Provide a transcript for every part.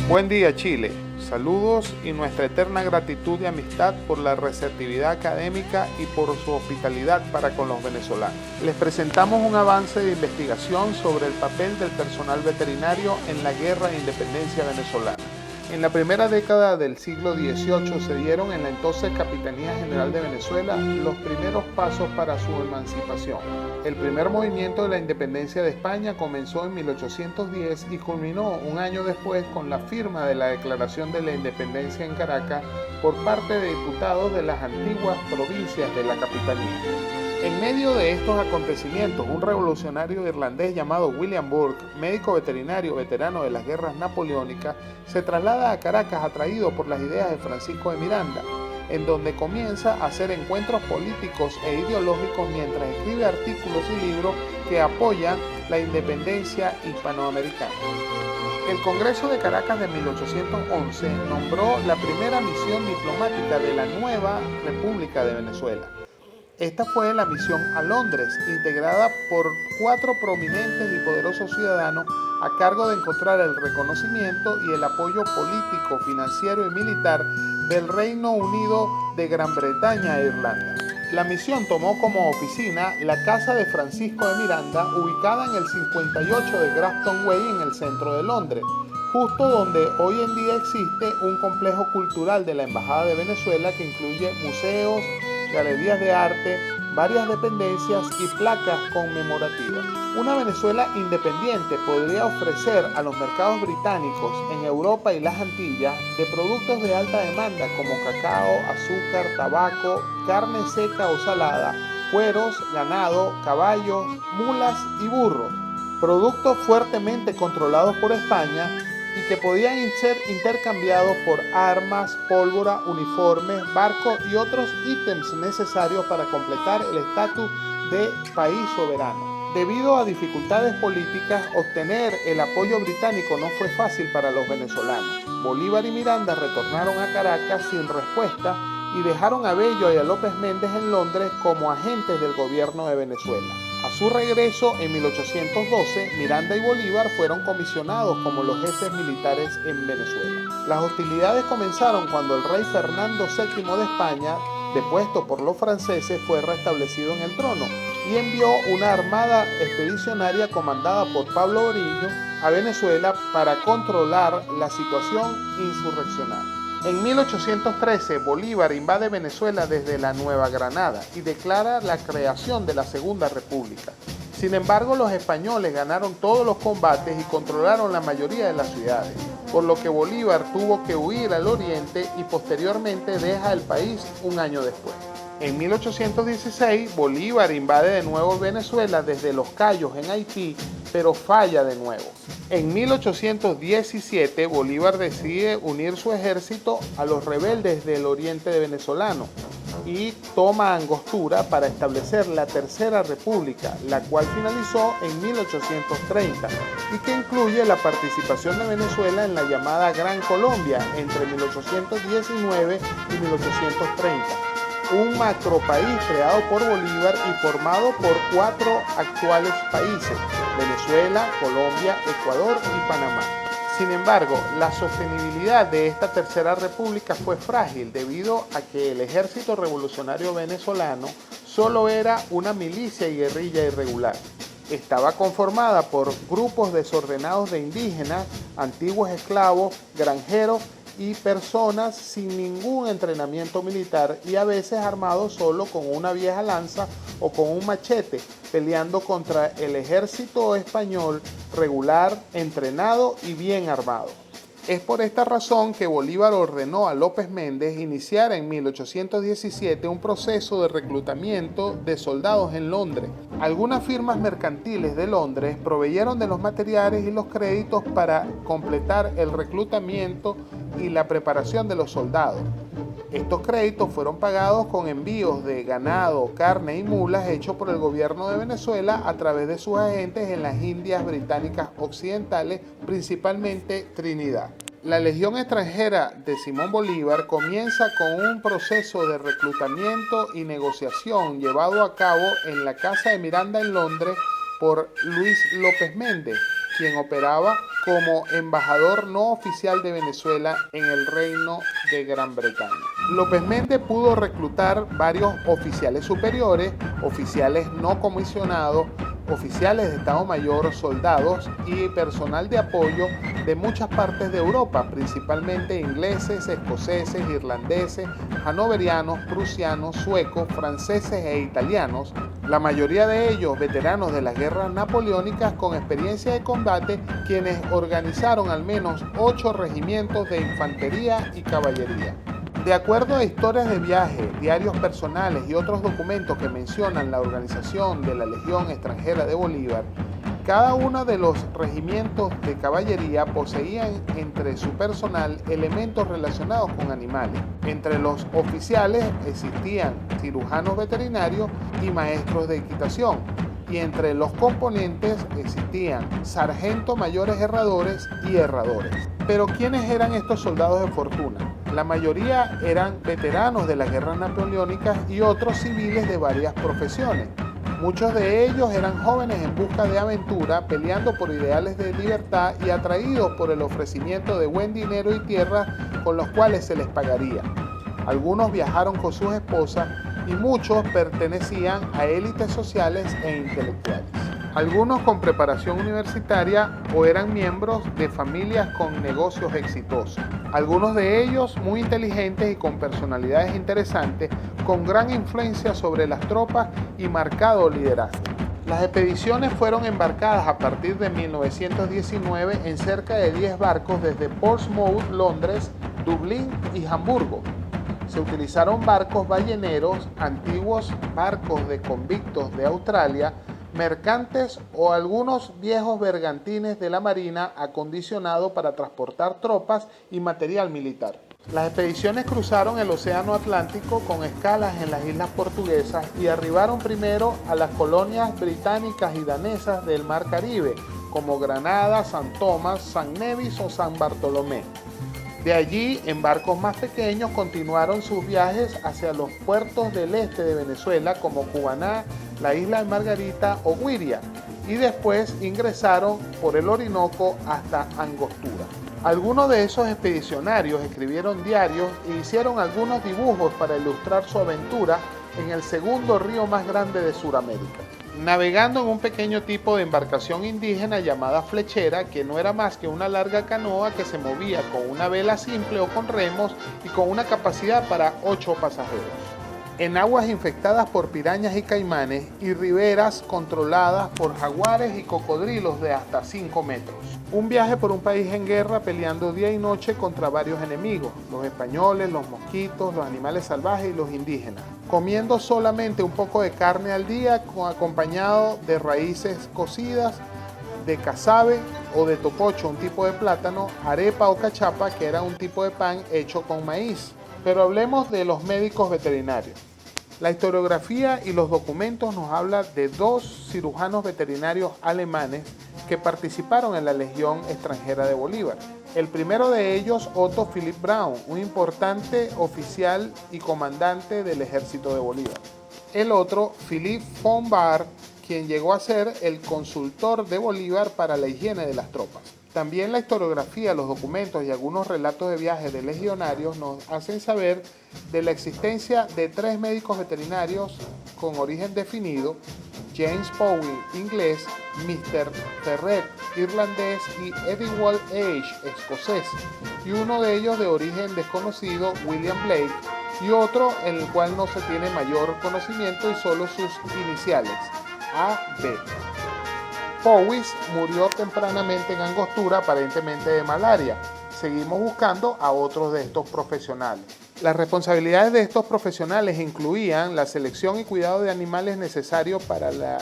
Buen día, Chile. Saludos y nuestra eterna gratitud y amistad por la receptividad académica y por su hospitalidad para con los venezolanos. Les presentamos un avance de investigación sobre el papel del personal veterinario en la guerra de independencia venezolana. En la primera década del siglo XVIII se dieron en la entonces Capitanía General de Venezuela los primeros pasos para su emancipación. El primer movimiento de la independencia de España comenzó en 1810 y culminó un año después con la firma de la Declaración de la Independencia en Caracas por parte de diputados de las antiguas provincias de la Capitanía. En medio de estos acontecimientos, un revolucionario irlandés llamado William Burke, médico veterinario veterano de las guerras napoleónicas, se traslada a Caracas atraído por las ideas de Francisco de Miranda, en donde comienza a hacer encuentros políticos e ideológicos mientras escribe artículos y libros que apoyan la independencia hispanoamericana. El Congreso de Caracas de 1811 nombró la primera misión diplomática de la nueva República de Venezuela. Esta fue la misión a Londres, integrada por 4 prominentes y poderosos ciudadanos a cargo de encontrar el reconocimiento y el apoyo político, financiero y militar del Reino Unido de Gran Bretaña e Irlanda. La misión tomó como oficina la casa de Francisco de Miranda, ubicada en el 58 de Grafton Way en el centro de Londres, justo donde hoy en día existe un complejo cultural de la Embajada de Venezuela que incluye museos, galerías de arte, varias dependencias y placas conmemorativas. Una Venezuela independiente podría ofrecer a los mercados británicos en Europa y las Antillas de productos de alta demanda como cacao, azúcar, tabaco, carne seca o salada, cueros, ganado, caballos, mulas y burros, productos fuertemente controlados por España y que podían ser intercambiados por armas, pólvora, uniformes, barcos y otros ítems necesarios para completar el estatus de país soberano. Debido a dificultades políticas, obtener el apoyo británico no fue fácil para los venezolanos. Bolívar y Miranda retornaron a Caracas sin respuesta y dejaron a Bello y a López Méndez en Londres como agentes del gobierno de Venezuela. A su regreso, en 1812, Miranda y Bolívar fueron comisionados como los jefes militares en Venezuela. Las hostilidades comenzaron cuando el rey Fernando VII de España, depuesto por los franceses, fue restablecido en el trono y envió una armada expedicionaria comandada por Pablo Oriño a Venezuela para controlar la situación insurreccional. En 1813, Bolívar invade Venezuela desde la Nueva Granada y declara la creación de la Segunda República. Sin embargo, los españoles ganaron todos los combates y controlaron la mayoría de las ciudades, por lo que Bolívar tuvo que huir al oriente y posteriormente deja el país un año después. En 1816, Bolívar invade de nuevo Venezuela desde Los Cayos en Haití, pero falla de nuevo. En 1817, Bolívar decide unir su ejército a los rebeldes del oriente venezolano y toma Angostura para establecer la Tercera República, la cual finalizó en 1830 y que incluye la participación de Venezuela en la llamada Gran Colombia entre 1819 y 1830. Un macropaís creado por Bolívar y formado por 4 actuales países: Venezuela, Colombia, Ecuador y Panamá. Sin embargo, la sostenibilidad de esta Tercera República fue frágil debido a que el Ejército Revolucionario Venezolano solo era una milicia y guerrilla irregular. Estaba conformada por grupos desordenados de indígenas, antiguos esclavos, granjeros y personas sin ningún entrenamiento militar y a veces armados solo con una vieja lanza o con un machete, peleando contra el ejército español regular, entrenado y bien armado. Es por esta razón que Bolívar ordenó a López Méndez iniciar en 1817 un proceso de reclutamiento de soldados en Londres. Algunas firmas mercantiles de Londres proveyeron de los materiales y los créditos para completar el reclutamiento y la preparación de los soldados. Estos créditos fueron pagados con envíos de ganado, carne y mulas hechos por el gobierno de Venezuela a través de sus agentes en las Indias Británicas Occidentales, principalmente Trinidad. La Legión extranjera de Simón Bolívar comienza con un proceso de reclutamiento y negociación llevado a cabo en la casa de Miranda en Londres por Luis López Méndez, quien operaba como embajador no oficial de Venezuela en el Reino de Gran Bretaña. López Méndez pudo reclutar varios oficiales superiores, oficiales no comisionados, oficiales de Estado Mayor, soldados y personal de apoyo de muchas partes de Europa, principalmente ingleses, escoceses, irlandeses, hanoverianos, prusianos, suecos, franceses e italianos, la mayoría de ellos veteranos de las guerras napoleónicas con experiencia de combate, quienes organizaron al menos 8 regimientos de infantería y caballería. De acuerdo a historias de viaje, diarios personales y otros documentos que mencionan la organización de la Legión Extranjera de Bolívar, cada uno de los regimientos de caballería poseían entre su personal elementos relacionados con animales. Entre los oficiales existían cirujanos veterinarios y maestros de equitación, y entre los componentes existían sargentos mayores herradores y herradores. Pero ¿quiénes eran estos soldados de fortuna? La mayoría eran veteranos de las guerras napoleónicas y otros civiles de varias profesiones. Muchos de ellos eran jóvenes en busca de aventura, peleando por ideales de libertad y atraídos por el ofrecimiento de buen dinero y tierras con los cuales se les pagaría. Algunos viajaron con sus esposas y muchos pertenecían a élites sociales e intelectuales. Algunos con preparación universitaria o eran miembros de familias con negocios exitosos. Algunos de ellos muy inteligentes y con personalidades interesantes, con gran influencia sobre las tropas y marcado liderazgo. Las expediciones fueron embarcadas a partir de 1919 en cerca de 10 barcos desde Portsmouth, Londres, Dublín y Hamburgo. Se utilizaron barcos balleneros, antiguos barcos de convictos de Australia, mercantes o algunos viejos bergantines de la marina acondicionados para transportar tropas y material militar. Las expediciones cruzaron el Océano Atlántico con escalas en las islas portuguesas y arribaron primero a las colonias británicas y danesas del Mar Caribe, como Granada, San Tomás, San Nevis o San Bartolomé. De allí, en barcos más pequeños, continuaron sus viajes hacia los puertos del este de Venezuela, como Cumaná, la isla de Margarita o Güiria, y después ingresaron por el Orinoco hasta Angostura. Algunos de esos expedicionarios escribieron diarios e hicieron algunos dibujos para ilustrar su aventura en el segundo río más grande de Sudamérica, navegando en un pequeño tipo de embarcación indígena llamada flechera, que no era más que una larga canoa que se movía con una vela simple o con remos y con una capacidad para 8 pasajeros. En aguas infectadas por pirañas y caimanes y riberas controladas por jaguares y cocodrilos de hasta 5 metros. Un viaje por un país en guerra, peleando día y noche contra varios enemigos, los españoles, los mosquitos, los animales salvajes y los indígenas, comiendo solamente un poco de carne al día, acompañado de raíces cocidas, de casabe o de topocho, un tipo de plátano, arepa o cachapa, que era un tipo de pan hecho con maíz. Pero hablemos de los médicos veterinarios. La historiografía y los documentos nos hablan de 2 cirujanos veterinarios alemanes que participaron en la Legión Extranjera de Bolívar. El primero de ellos, Otto Philipp Braun, un importante oficial y comandante del ejército de Bolívar. El otro, Philipp von Bahr, quien llegó a ser el consultor de Bolívar para la higiene de las tropas. También la historiografía, los documentos y algunos relatos de viajes de legionarios nos hacen saber de la existencia de 3 médicos veterinarios con origen definido: James Powell, inglés; Mr. Ferret, irlandés; y Edward H., escocés, y uno de ellos de origen desconocido, William Blake, y otro en el cual no se tiene mayor conocimiento y solo sus iniciales, A.B. Powys murió tempranamente en Angostura, aparentemente de malaria. Seguimos buscando a otros de estos profesionales. Las responsabilidades de estos profesionales incluían la selección y cuidado de animales necesarios para la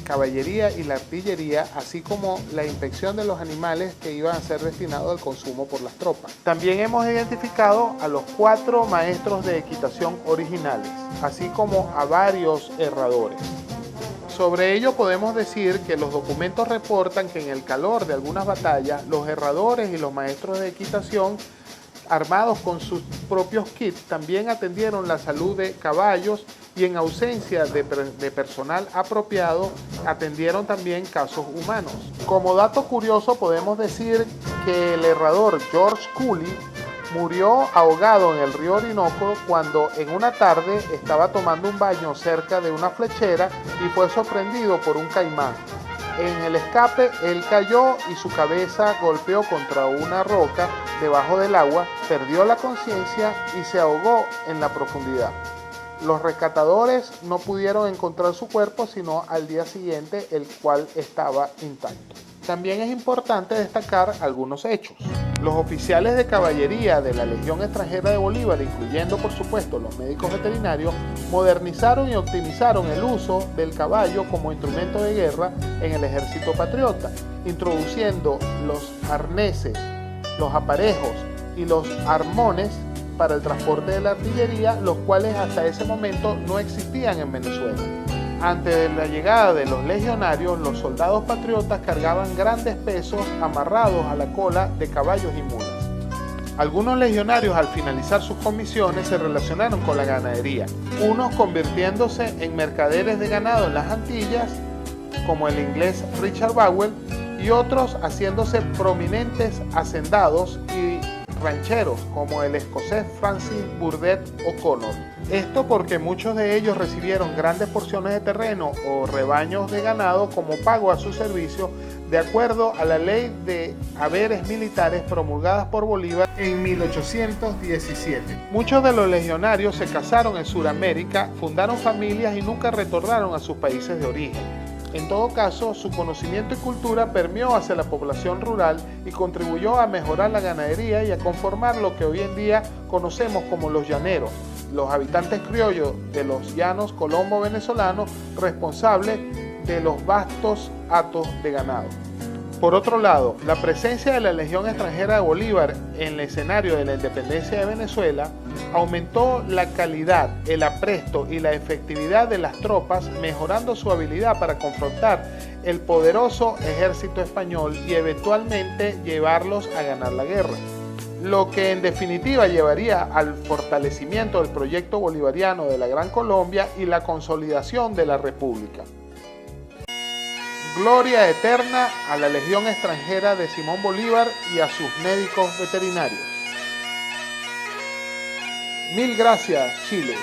caballería y la artillería, así como la inspección de los animales que iban a ser destinados al consumo por las tropas. También hemos identificado a los 4 maestros de equitación originales, así como a varios herradores. Sobre ello podemos decir que los documentos reportan que en el calor de algunas batallas, los herradores y los maestros de equitación, armados con sus propios kits, también atendieron la salud de caballos y en ausencia de personal apropiado atendieron también casos humanos. Como dato curioso podemos decir que el herrador George Cooley murió ahogado en el río Orinoco cuando en una tarde estaba tomando un baño cerca de una flechera y fue sorprendido por un caimán. En el escape él cayó y su cabeza golpeó contra una roca debajo del agua, perdió la conciencia y se ahogó en la profundidad. Los rescatadores no pudieron encontrar su cuerpo sino al día siguiente, el cual estaba intacto. También es importante destacar algunos hechos. Los oficiales de caballería de la Legión Extranjera de Bolívar, incluyendo por supuesto los médicos veterinarios, modernizaron y optimizaron el uso del caballo como instrumento de guerra en el ejército patriota, introduciendo los arneses, los aparejos y los armones para el transporte de la artillería, los cuales hasta ese momento no existían en Venezuela. Antes de la llegada de los legionarios, los soldados patriotas cargaban grandes pesos amarrados a la cola de caballos y mulas. Algunos legionarios al finalizar sus comisiones se relacionaron con la ganadería, unos convirtiéndose en mercaderes de ganado en las Antillas, como el inglés Richard Bowell, y otros haciéndose prominentes hacendados y rancheros, como el escocés Francis Burdett O'Connor. Esto porque muchos de ellos recibieron grandes porciones de terreno o rebaños de ganado como pago a su servicio, de acuerdo a la ley de haberes militares promulgadas por Bolívar en 1817. Muchos de los legionarios se casaron en Sudamérica, fundaron familias y nunca retornaron a sus países de origen. En todo caso, su conocimiento y cultura permeó hacia la población rural y contribuyó a mejorar la ganadería y a conformar lo que hoy en día conocemos como los llaneros, los habitantes criollos de los llanos colombo-venezolanos responsables de los vastos hatos de ganado. Por otro lado, la presencia de la Legión Extranjera de Bolívar en el escenario de la independencia de Venezuela aumentó la calidad, el apresto y la efectividad de las tropas, mejorando su habilidad para confrontar el poderoso ejército español y eventualmente llevarlos a ganar la guerra, lo que en definitiva llevaría al fortalecimiento del proyecto bolivariano de la Gran Colombia y la consolidación de la República. Gloria eterna a la Legión Extranjera de Simón Bolívar y a sus médicos veterinarios. Mil gracias, Chile.